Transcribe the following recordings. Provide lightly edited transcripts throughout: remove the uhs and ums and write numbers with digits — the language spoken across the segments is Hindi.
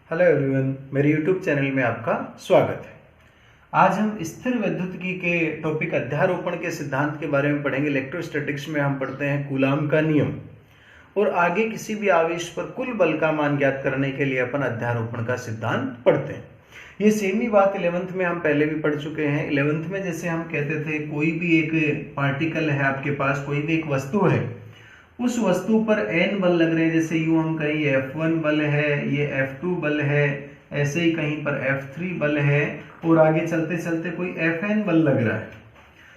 हेलो एवरीवन, मेरे यूट्यूब चैनल में आपका स्वागत है। आज हम स्थिर वैद्युतिकी के टॉपिक अध्यारोपण के सिद्धांत के बारे में पढ़ेंगे। इलेक्ट्रोस्टैटिक्स में हम पढ़ते हैं कूलाम का नियम, और आगे किसी भी आवेश पर कुल बल का मान ज्ञात करने के लिए अपन अध्यारोपण का सिद्धांत पढ़ते हैं। ये सेम ही बात 11th में हम पहले भी पढ़ चुके हैं। 11th में जैसे हम कहते थे कोई भी एक पार्टिकल है आपके पास, कोई भी एक वस्तु है, उस वस्तु पर n बल लग रहे हैं। जैसे यूं हम कहीं ये F1 बल है, ये F2 बल है, ऐसे ही कहीं पर F3 बल है, और आगे चलते चलते कोई Fn बल लग रहा है,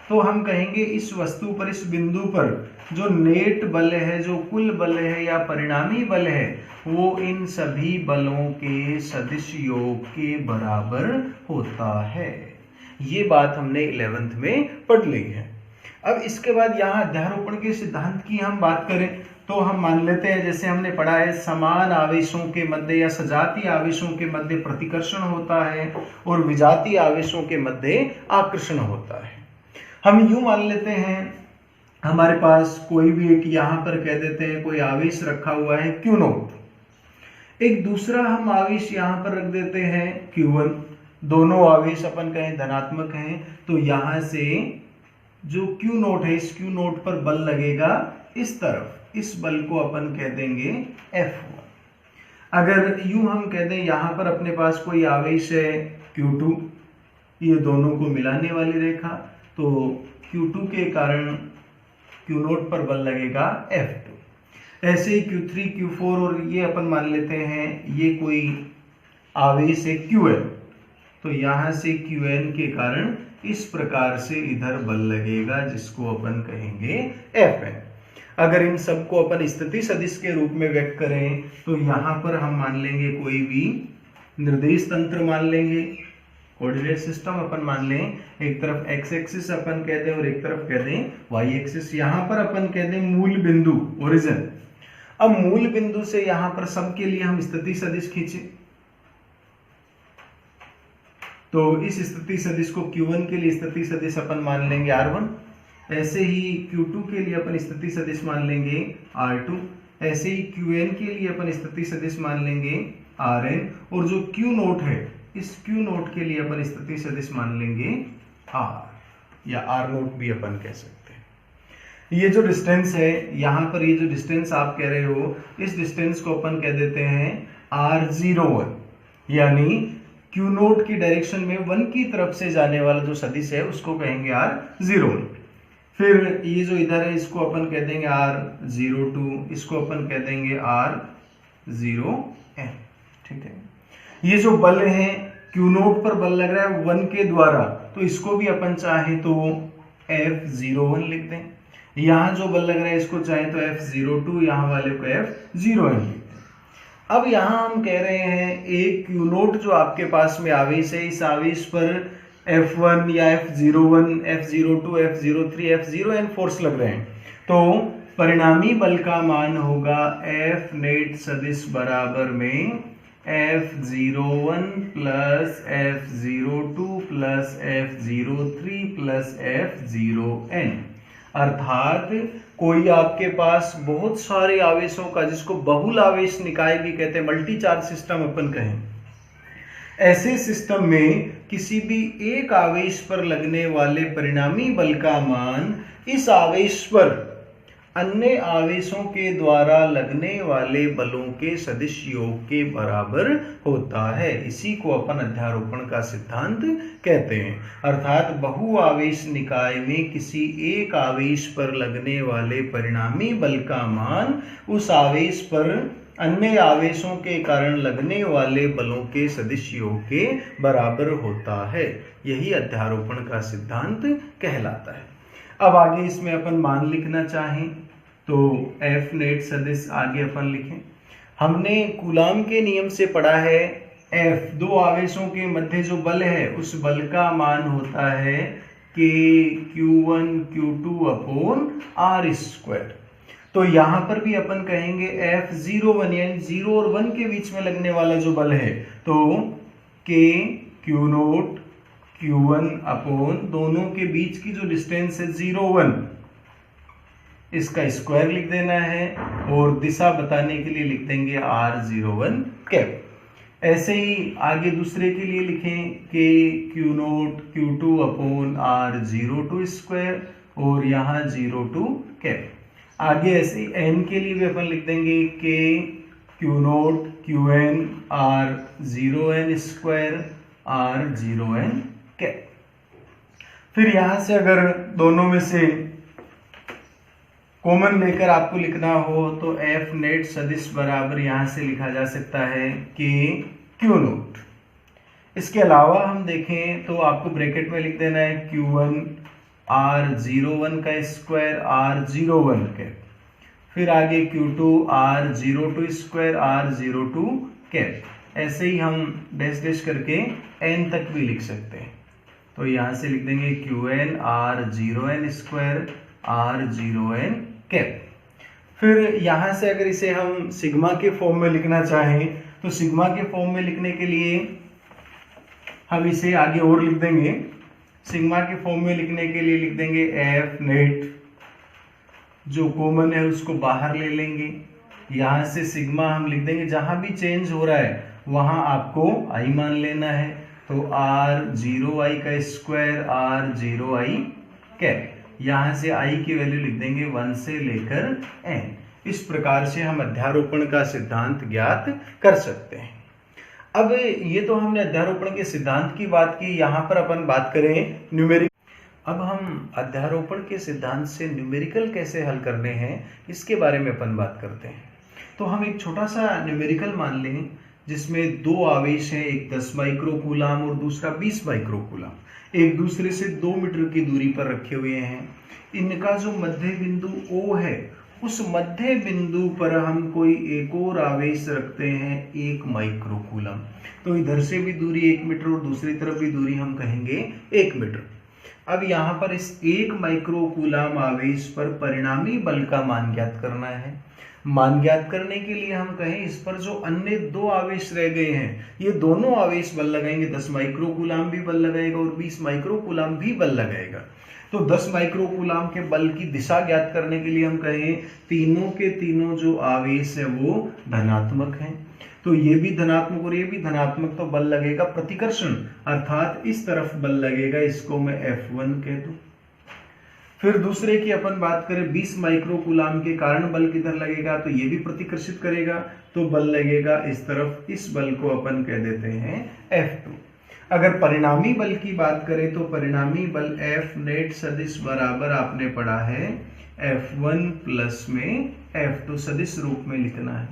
तो हम कहेंगे इस वस्तु पर, इस बिंदु पर जो नेट बल है, जो कुल बल है या परिणामी बल है, वो इन सभी बलों के सदिश योग के बराबर होता है। ये बात हमने 11th में पढ़ ली है। अब इसके बाद यहाँ अध्यारोपण के सिद्धांत की हम बात करें तो हम मान लेते हैं, जैसे हमने पढ़ा है, समान आवेशों के मध्य या सजातीय आवेशों के मध्य प्रतिकर्षण होता है और विजातीय आवेशों के मध्य आकर्षण होता है। हम यूं मान लेते हैं हमारे पास कोई भी एक, यहाँ पर कह देते हैं कोई आवेश रखा हुआ है Q0, एक दूसरा हम आवेश यहाँ पर रख देते हैं Q1। दोनों आवेश अपन कहें धनात्मक हैं, तो यहाँ से जो Q0 है, इस Q0 पर बल लगेगा इस तरफ, इस बल को अपन कह देंगे F1। अगर यूं हम कह दें यहाँ पर अपने पास कोई आवेश है Q2, ये दोनों को मिलाने वाली रेखा, तो Q2 के कारण Q0 पर बल लगेगा F2। ऐसे ही Q3, Q4, और ये अपन मान लेते हैं ये कोई आवेश है Qn, तो यहाँ से Qn के कारण इस प्रकार से इधर बल लगेगा, जिसको अपन कहेंगे Fn। अगर इन सबको अपन स्थिति सदिश के रूप में व्यक्त करें तो यहाँ पर हम मान लेंगे कोई भी निर्देश तंत्र मान लेंगे, कोऑर्डिनेट सिस्टम अपन मान लें। एक तरफ x एक्सिस अपन कह दें और एक तरफ कह दें y एक्सिस। यहाँ पर अपन कह दें मूल बिंदु, ओरिजिन। अब मूल बिंदु से यहाँ पर सबके लिए हम स्थिति सदिश खींचे, तो इस स्थिति सदिश को Q1 के लिए स्थिति सदिश अपन मान लेंगे R1, ऐसे ही Q2 के लिए अपन स्थिति सदिश मान लेंगे R2, ऐसे ही Qn के लिए अपन स्थिति सदिश मान लेंगे Rn, और जो Q0 है, इस Q0 के लिए अपन स्थिति सदिश मान लेंगे R या R0 भी अपन कह सकते हैं। ये जो डिस्टेंस है यहाँ पर, ये जो डिस्टेंस आप कह रहे हो, इस डिस्टेंस को अपन कह देते हैं R01, यानी Q0 की डायरेक्शन में 1 की तरफ से जाने वाला जो सदिश है उसको कहेंगे R01। फिर ये जो इधर है इसको अपन कह देंगे R02, इसको अपन कह देंगे R0n। ठीक है। ये जो बल है, Q0 पर बल लग रहा है 1 के द्वारा, तो इसको भी अपन चाहे तो F01 लिख दें। यहाँ जो बल लग रहा है इसको चाहे तो F02, यहाँ वाले को F01 लिख दें। अब यहाँ हम कह रहे हैं एक Q0 जो आपके पास में आवेश है, इस आवेश पर F1 या F01, F02, F03, F0n force लग रहे हैं, तो परिणामी बल का मान होगा F नेट सदिश बराबर में F01 plus F02 plus F03 plus F0n। अर्थात कोई आपके पास बहुत सारे आवेशों का, जिसको बहुल आवेश निकाय भी कहते हैं, मल्टी चार्ज सिस्टम अपन कहें, ऐसे सिस्टम में किसी भी एक आवेश पर लगने वाले परिणामी बल का मान इस आवेश पर अन्य आवेशों के द्वारा लगने वाले बलों के सदिश योग के बराबर होता है। इसी को अपन अध्यारोपण का सिद्धांत कहते हैं। अर्थात बहुआवेश निकाय में किसी एक आवेश पर लगने वाले परिणामी बल का मान उस आवेश पर अन्य आवेशों के कारण लगने वाले बलों के सदिश योग के बराबर होता है। यही अध्यारोपण का सिद्धांत कहलाता है। अब आगे इसमें अपन मान लिखना चाहें तो F नेट सदिश आगे अपन लिखें। हमने कूलाम के नियम से पढ़ा है F, दो आवेशों के मध्य जो बल है उस बल का मान होता है K Q1 Q2 upon R²। तो यहाँ पर भी अपन कहेंगे F01, यानी 0 और 1 के बीच में लगने वाला जो बल है, तो K Q0 Q1 अपॉन दोनों के बीच की जो डिस्टेंस है 0, 1, इसका स्क्वायर लिख देना है, और दिशा बताने के लिए लिख देंगे R01 कैप। ऐसे ही आगे दूसरे के लिए लिखें के Q note Q2 upon R02 square और यहाँ 02 कैप। आगे ऐसे एन के लिए भी अपन लिख देंगे के Q note QN R0N square R0N cap. फिर यहां से अगर दोनों में से कॉमन लेकर आपको लिखना हो तो एफ नेट सदिश बराबर यहां से लिखा जा सकता है के क्यू नोट। इसके अलावा हम देखें तो आपको ब्रैकेट में लिख देना है Q1 R01 का स्क्वायर R01 कैप, फिर आगे Q2 R02 square R02 cap. ऐसे ही हम डैश डैश करके n तक भी लिख सकते हैं, तो यहां से लिख देंगे Qn R0n square R0n cap. फिर यहां से अगर इसे हम सिग्मा के फॉर्म में लिखना चाहें तो सिग्मा के फॉर्म में लिखने के लिए हम इसे आगे और लिख देंगे। सिग्मा के फॉर्म में लिखने के लिए लिख देंगे एफ नेट, जो कॉमन है उसको बाहर ले लेंगे, यहां से सिग्मा हम लिख देंगे, जहां भी चेंज हो रहा है वहां आपको आई मान लेना है, तो R0i का स्क्वायर R0i कैप। यहां से i की वैल्यू लिख देंगे 1 से लेकर n। इस प्रकार से हम अध्यारोपण का सिद्धांत ज्ञात कर सकते हैं। अब ये तो हमने अध्यारोपण के सिद्धांत की बात की, यहां पर अपन बात करें न्यूमेरिकल। अब हम अध्यारोपण के सिद्धांत से न्यूमेरिकल कैसे हल करने हैं इसके बारे में अपन बात करते हैं। तो हम एक छोटा सा न्यूमेरिकल मान लें जिसमें दो आवेश हैं, एक 10 माइक्रोकूलम और दूसरा 20 माइक्रोकूलम, एक दूसरे से 2 मीटर की दूरी पर रखे हुए हैं। इनका जो मध्य बिंदु O है उस मध्य बिंदु पर हम कोई एक और आवेश रखते हैं 1 माइक्रोकूलम, तो इधर से भी दूरी 1 मीटर और दूसरी तरफ भी दूरी हम कहेंगे 1 मीटर। अब यहाँ पर इस 1 माइक्रोकूलम आवेश पर परिणामी बल का मान ज्ञात करना है। मान ज्ञात करने के लिए हम कहें इस पर जो अन्य 2 आवेश रह गए हैं ये दोनों आवेश बल लगाएंगे, 10 माइक्रोकूलम भी बल लगाएगा और 20 माइक्रोकूलम भी बल लगाएगा। तो 10 माइक्रोकूलम के बल की दिशा ज्ञात करने के लिए हम कहें तीनों के तीनों जो आवेश है वो धनात्मक हैं, तो ये भी धनात्मक और ये भी धनात्मक, तो बल लगेगा प्रतिकर्षण, अर्थात इस तरफ बल लगेगा, इसको मैं F1 कह दूं। फिर दूसरे की अपन बात करें 20 माइक्रोकूलम के कारण बल किधर लगेगा, तो ये भी प्रतिकर्षित करेगा, तो बल लगेगा इस तरफ, इस बल को अपन कह देते हैं F2। अगर परिणामी बल की बात करें तो परिणामी बल F नेट सदिश बराबर आपने पढ़ा है F1 प्लस में F2 सदिश रूप में लिखना है।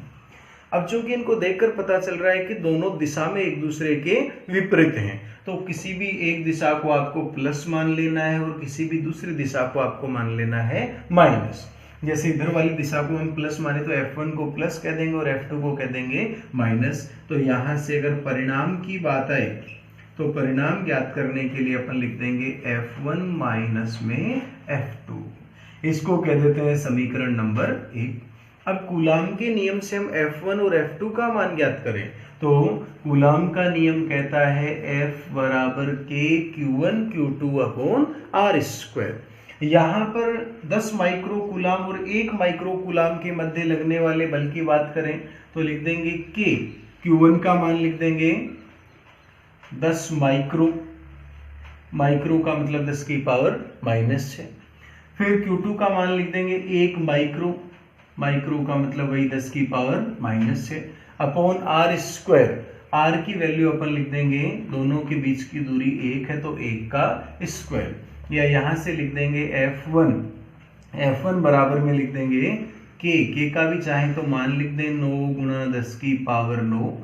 अब चूंकि इनको देखकर पता चल रहा है कि दोनों दिशा में एक दूसरे के विपरीत हैं, तो किसी भी एक दिशा को आपको प्लस मान लेना है और किसी भी दूसरी दिशा को आपको मान लेना है माइनस। जैसे इधर वाली दिशा को हम प्लस माने तो F1 को प्लस कह देंगे और F2 को कह देंगे माइनस। तो यहां से अगर परिणाम की बात आए तो परिणाम ज्ञात करने के लिए अपन लिख देंगे F1 माइनस में F2, इसको कह देते हैं समीकरण नंबर 1। अब कूलाम के नियम से हम F1 और F2 का मान ज्ञात करें तो कूलाम का नियम कहता है F बराबर K Q1 Q2 upon R square. यहाँ पर 10 माइक्रोकूलम और 1 माइक्रोकूलम के मध्य लगने वाले बल की बात करें तो लिख देंगे K, Q1 का मान लिख देंगे 10 माइक्रो, माइक्रो का मतलब 10 की पावर -6। फिर Q2 का मान लिख देंगे 1 माइक्रो, माइक्रो का मतलब वही 10 की power -6 upon R square. R की वैल्यू अपन लिख देंगे, दोनों के बीच की दूरी 1 है तो 1 का स्क्वायर, या यहां से लिख देंगे F1 बराबर में लिख देंगे K का भी चाहे तो मान लिख दें 9 गुणा 10 की पावर 9।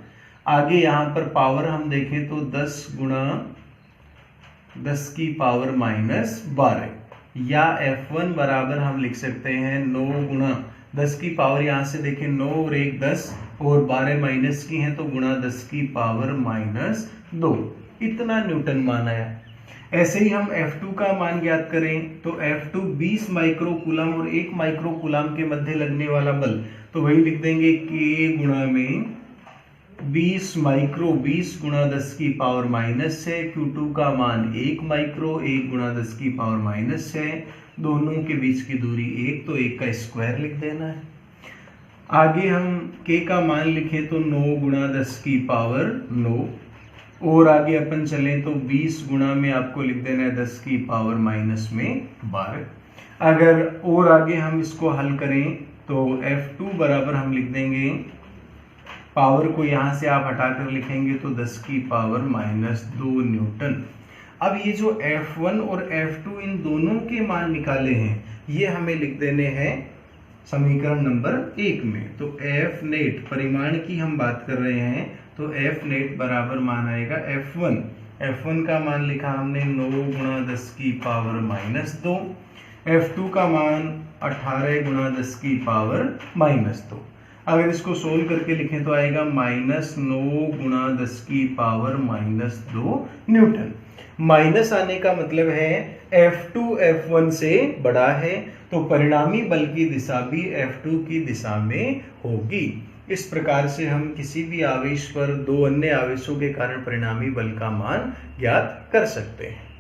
आगे यहाँ पर पावर हम देखें तो 10 गुणा 10 की पावर -12, या F1 बराबर हम लिख सकते हैं 9 गुणा 10 की पावर, यहाँ से देखें 9 और 1 10 और 12 माइनस की हैं तो गुणा 10 की पावर -2, इतना न्यूटन मान आया। ऐसे ही हम F2 का मान ज्ञात करें तो F2 20 माइक्रोकूलम और 1 माइक्रोकूलम के मध्य लगने वाला बल, तो वही लिख देंगे K गुणा में 20 माइक्रो, 20 गुणा 10 की पावर -6, Q2 का मान 1 माइक्रो, 1 गुणा 10 की पावर -6, दोनों के बीच की दूरी 1 तो 1 का स्क्वायर लिख देना है। आगे हम k का मान लिखें तो 9 गुणा 10 की पावर 9, और आगे अपन चलें तो 20 गुणा में आपको लिख देना है 10 की पावर माइनस में 12। अगर और आगे हम इसको हल करें तो F2 बराबर हम लिख देंगे, पावर को यहाँ से आप हटाकर लिखेंगे तो 10 की पावर माइनस 2 न्यूटन। अब ये जो F1 और F2 इन दोनों के मान निकाले हैं, ये हमें लिख देने हैं समीकरण नंबर 1 में। तो F नेट परिमाण की हम बात कर रहे हैं, तो F नेट बराबर मान आएगा F1। F1 का मान लिखा हमने 9 गुणा 10 की पावर माइनस 2, F2 का मान 18 गुणा 10 की पावर माइनस 2। अगर इसको सोल्व करके लिखें तो आएगा माइनस 9 गुणा 10 की पावर माइनस 2 न्यूटन। माइनस आने का मतलब है F2 F1 से बड़ा है, तो परिणामी बल की दिशा भी F2 की दिशा में होगी। इस प्रकार से हम किसी भी आवेश पर दो अन्य आवेशों के कारण परिणामी बल का मान ज्ञात कर सकते हैं।